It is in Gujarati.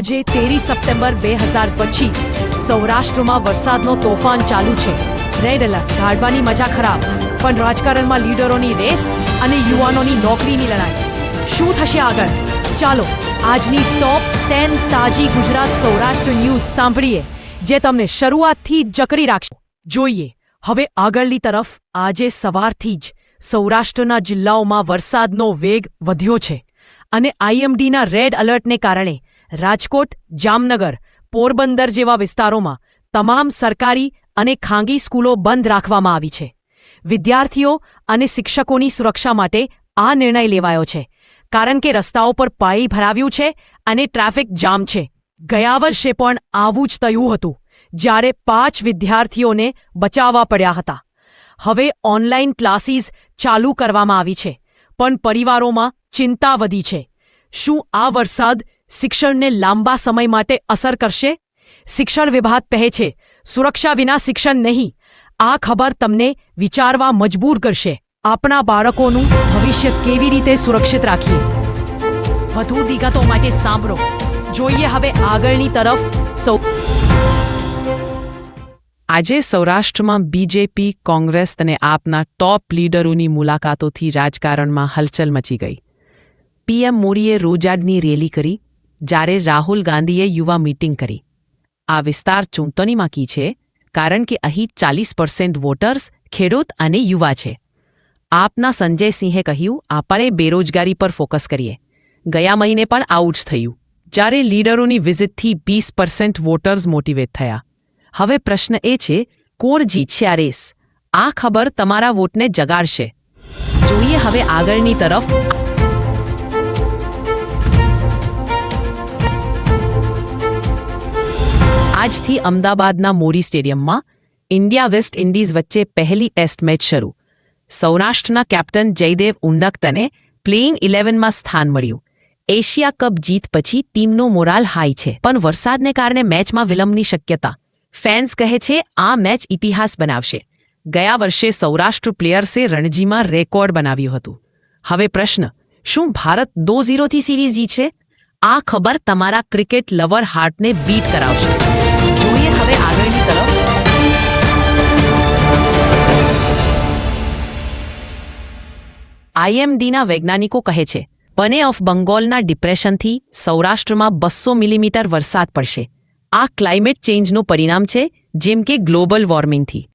આજે 13 સપ્ટેમ્બર 2025 સૌરાષ્ટ્રમાં વરસાદનો તોફાન ચાલુ છે. રેડ એલર્ટ, ગાડવાની મજા ખરાબ, પણ રાજકારણમાં લીડરોની રેસ અને યુવાનોની નોકરીની લડાઈ. શું થશે આગળ? ચાલો આજની ટોપ 10 તાજી ગુજરાત સૌરાષ્ટ્ર ન્યૂઝ સાંભળીએ, જે તમને શરૂઆતથી જકરી રાખશે. જોઈએ હવે આગળની તરફ. આજે સવારથી જ સૌરાષ્ટ્રના જિલ્લાઓમાં વરસાદનો વેગ વધ્યો છે અને આઈએમડીના રેડ એલર્ટને કારણે રાજકોટ, જામનગર, પોરબંદર જેવા વિસ્તારોમાં તમામ સરકારી અને ખાનગી સ્કૂલો બંધ રાખવામાં આવી છે. વિદ્યાર્થીઓ અને શિક્ષકોની સુરક્ષા માટે આ નિર્ણય લેવાયો છે, કારણ કે રસ્તાઓ પર પાણી ભરાવ્યું છે અને ટ્રાફિક જામ છે. ગયા વર્ષે પણ આવું જ થયું હતું, જ્યારે 5 વિદ્યાર્થીઓને બચાવવા પડ્યા હતા. હવે ઓનલાઈન ક્લાસીસ ચાલુ કરવામાં આવી છે, પણ પરિવારોમાં ચિંતા વધી છે. શું આ વરસાદ શિક્ષણને લાંબા સમય માટે અસર કરશે? શિક્ષણ વિભાગ કહે છે, સુરક્ષા વિના શિક્ષણ નહીં. આ ખબર તમને વિચારવા મજબૂર કરશે. આપણા બાળકોનું ભવિષ્ય કેવી રીતે સુરક્ષિત રાખીએ? વધુ વિગતો માટે સાંભળો. જોઈએ હવે આગળની તરફ. આજે સૌરાષ્ટ્રમાં બીજેપી, કોંગ્રેસ અને આપના ટોપ લીડરોની મુલાકાતોથી રાજકારણમાં હલચલ મચી ગઈ. પીએમ મોદીએ રોજાડની રેલી કરી, જ્યારે રાહુલ ગાંધીએ યુવા મીટિંગ કરી. આ વિસ્તાર ચૂંટણીમાં છે, કારણ કે અહીં 40% વોટર્સ ખેડૂત અને યુવા છે. આપના સંજય સિંહે કહ્યું, આપણે બેરોજગારી પર ફોકસ કરીએ. ગયા મહિને પણ આવું જ થયું, જ્યારે લીડરોની વિઝિટથી 20% વોટર્સ મોટિવેટ થયા. હવે પ્રશ્ન એ છે, કોણ જીતશે આ રેસ? આ ખબર તમારા વોટને જગાડશે. જોઈએ હવે આગળની તરફ. આજથી અમદાવાદના મોરી સ્ટેડિયમમાં ઇન્ડિયા વેસ્ટ ઇન્ડિઝ વચ્ચે પહેલી ટેસ્ટ મેચ શરૂ. સૌરાષ્ટ્રના કેપ્ટન જયદેવ ઉંડકતને પ્લેઇંગ 11માં સ્થાન મળ્યું. એશિયા કપ જીત પછી ટીમનો મોરાલ હાઈ છે, પણ વરસાદને કારણે મેચમાં વિલંબની શક્યતા. ફેન્સ કહે છે, આ મેચ ઇતિહાસ બનાવશે. ગયા વર્ષે સૌરાષ્ટ્ર પ્લેયર્સે રણજીમાં રેકોર્ડ બનાવ્યું હતું. હવે પ્રશ્ન, શું ભારત 2-0થી સિરીઝ જીતશે? આ ખબર તમારા ક્રિકેટ લવર હાર્ટને બીટ કરાવશે. જોઈએ હવે આગળની તરફ. આઈએમડીના વૈજ્ઞાનિકો કહે છે, બને ઓફ બંગાળના ડિપ્રેશનથી સૌરાષ્ટ્રમાં 200 મિલીમીટર વરસાદ પડશે. આ ક્લાઇમેટ ચેન્જનું પરિણામ છે, જેમ કે ગ્લોબલ વોર્મિંગથી.